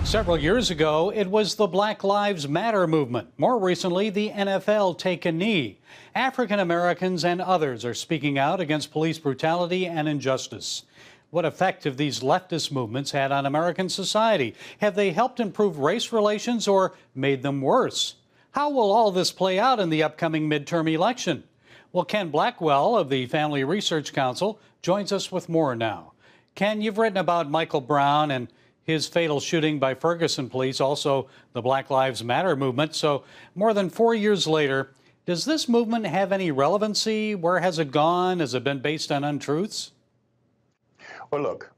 Several years ago, it was the Black Lives Matter movement. More recently, the NFL Take a Knee. African Americans and others are speaking out against police brutality and injustice. What effect have these leftist movements had on American society? Have they helped improve race relations or made them worse? How will all this play out in the upcoming midterm election? Well, Ken Blackwell of the Family Research Council joins us with more now. Ken, you've written about Michael Brown and his fatal shooting by Ferguson police, also the Black Lives Matter movement. So more than 4 years later, does this movement have any relevancy? Where has it gone? Has it been based on untruths? Well, look,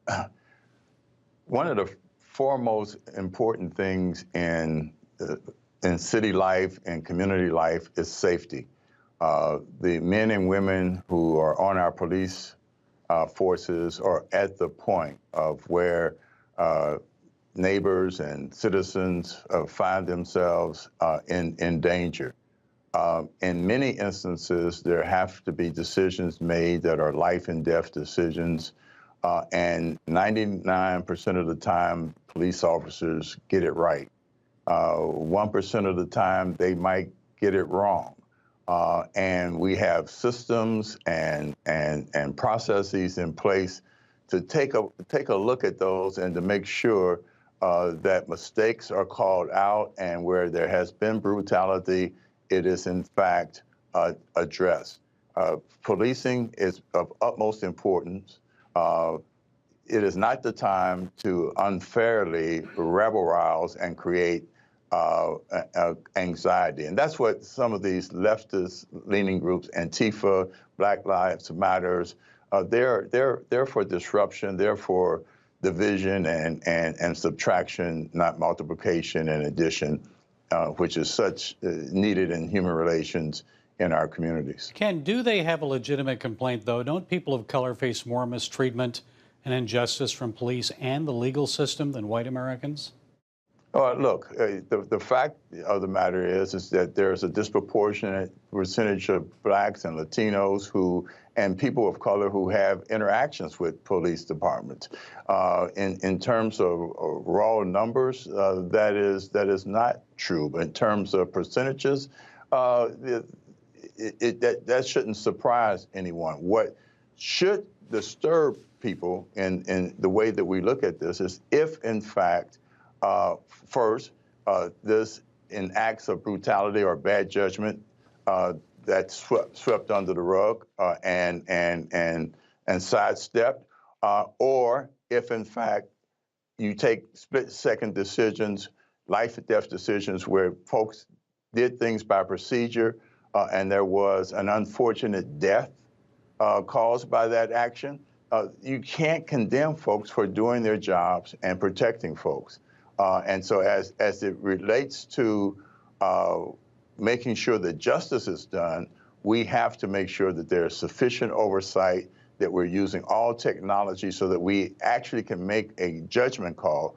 one of the foremost important things in city life and community life is safety. The men and women who are on our police forces are at the point of where neighbors and citizens find themselves in danger. In many instances, there have to be decisions made that are life and death decisions, and 99% of the time, police officers get it right. 1% of the time, they might get it wrong. And we have systems and processes in place to take a look at those and to make sure that mistakes are called out, and where there has been brutality, it is in fact addressed. Policing is of utmost importance. It is not the time to unfairly rebel-rouse and create anxiety. And that's what some of these leftist-leaning groups, Antifa, Black Lives Matters, they're for disruption, they're for division and subtraction, not multiplication and addition, which is such needed in human relations in our communities. Ken, do they have a legitimate complaint, though? Don't people of color face more mistreatment and injustice from police and the legal system than white Americans? Look, the fact of the matter is that there's a disproportionate percentage of blacks and Latinos and people of color who have interactions with police departments. In terms of raw numbers, that is not true. But in terms of percentages, that shouldn't surprise anyone. What should disturb people in the way that we look at this is if, in fact, first, this in acts of brutality or bad judgment that's swept under the rug and sidestepped, or if in fact you take split-second decisions, life or death decisions, where folks did things by procedure and there was an unfortunate death caused by that action, you can't condemn folks for doing their jobs and protecting folks. And so as it relates to making sure that justice is done, we have to make sure that there's sufficient oversight, that we're using all technology so that we actually can make a judgment call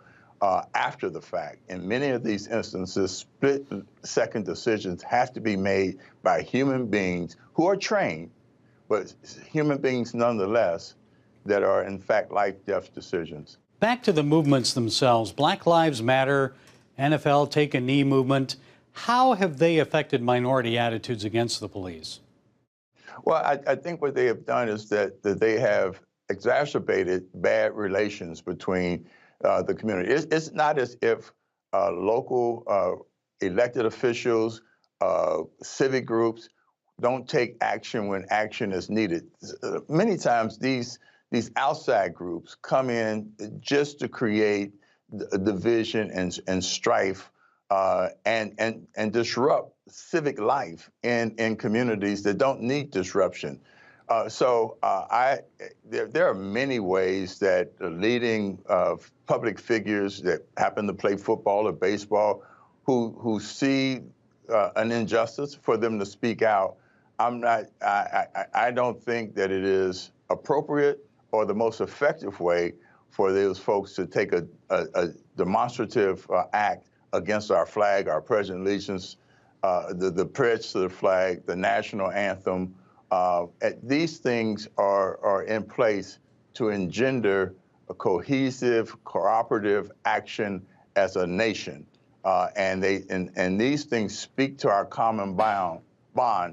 after the fact. In many of these instances, split-second decisions have to be made by human beings who are trained, but human beings nonetheless, that are in fact life-death decisions. Back to the movements themselves, Black Lives Matter, NFL Take a Knee movement, how have they affected minority attitudes against the police? Well, I think what they have done is that they have exacerbated bad relations between the community. It's not as if local elected officials, civic groups don't take action when action is needed. Many times these outside groups come in just to create division and strife and disrupt civic life in communities that don't need disruption. There are many ways that leading public figures that happen to play football or baseball who see an injustice, for them to speak out. I don't think that it is appropriate or the most effective way for those folks to take a demonstrative act against our flag, our pledge of allegiance, the pledge to the flag, the national anthem. These things are in place to engender a cohesive, cooperative action as a nation. And these things speak to our common bond.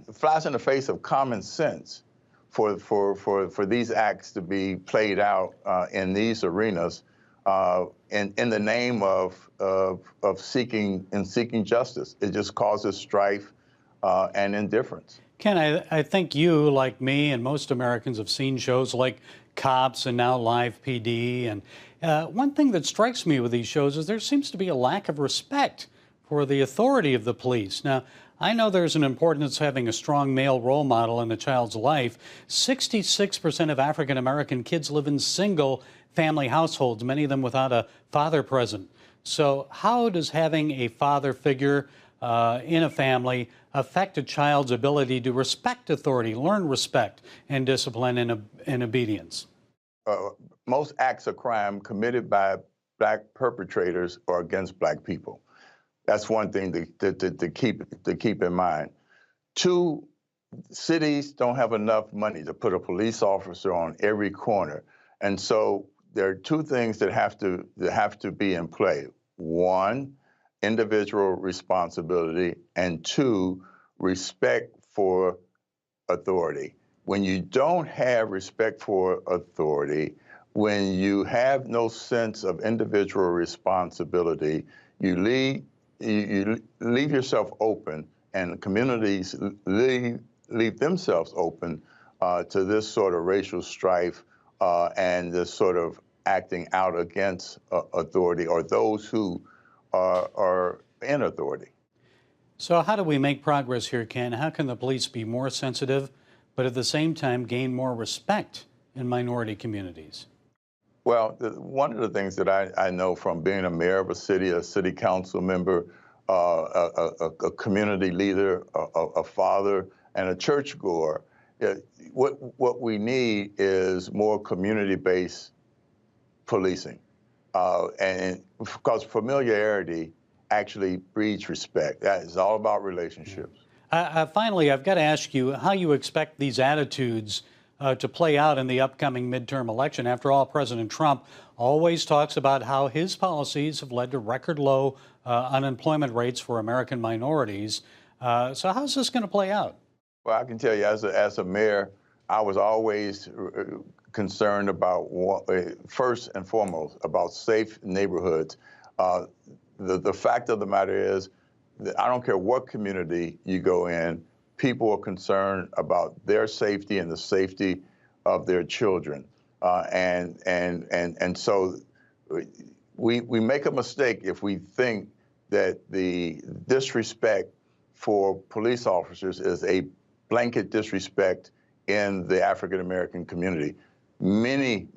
It flies in the face of common sense for these acts to be played out in these arenas in the name of seeking justice. It just causes strife and indifference. Ken, I think you, like me and most Americans, have seen shows like Cops and now Live PD. And one thing that strikes me with these shows is there seems to be a lack of respect for the authority of the police. Now, I know there's an importance having a strong male role model in a child's life. 66% of African American kids live in single family households, many of them without a father present. So how does having a father figure in a family affect a child's ability to respect authority, learn respect and discipline and obedience? Most acts of crime committed by black perpetrators are against black people. That's one thing to keep in mind. Two, cities don't have enough money to put a police officer on every corner, and so there are two things that have to be in play. One, individual responsibility, and two, respect for authority. When you don't have respect for authority, when you have no sense of individual responsibility, you leave yourself open, and communities leave themselves open to this sort of racial strife and this sort of acting out against authority or those who are in authority. So how do we make progress here, Ken? How can the police be more sensitive, but at the same time gain more respect in minority communities? Well, one of the things that I know from being a mayor of a city council member, a community leader, a father, and a churchgoer, what we need is more community-based policing. And because familiarity actually breeds respect. That is all about relationships. Finally, I've got to ask you how you expect these attitudes to play out in the upcoming midterm election. After all, President Trump always talks about how his policies have led to record low unemployment rates for American minorities. So how's this going to play out? Well, I can tell you, as a mayor, I was always concerned about, first and foremost, about safe neighborhoods. The fact of the matter is that I don't care what community you go in, people are concerned about their safety and the safety of their children. And so we make a mistake if we think that the disrespect for police officers is a blanket disrespect in the African American community. Many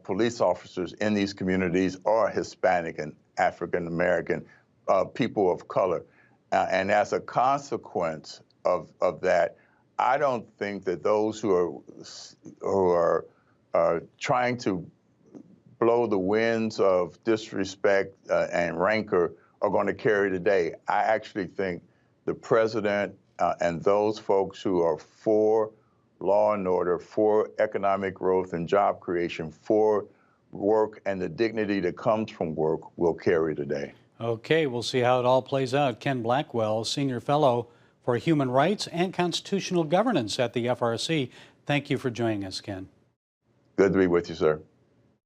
police officers in these communities are Hispanic and African American people of color. And as a consequence of that, I don't think that those who are trying to blow the winds of disrespect and rancor are going to carry the day. I actually think the president and those folks who are for law and order, for economic growth and job creation, for work and the dignity that comes from work will carry the day. Okay, we'll see how it all plays out. Ken Blackwell, Senior Fellow for Human Rights and Constitutional Governance at the FRC. Thank you for joining us, Ken. Good to be with you, sir.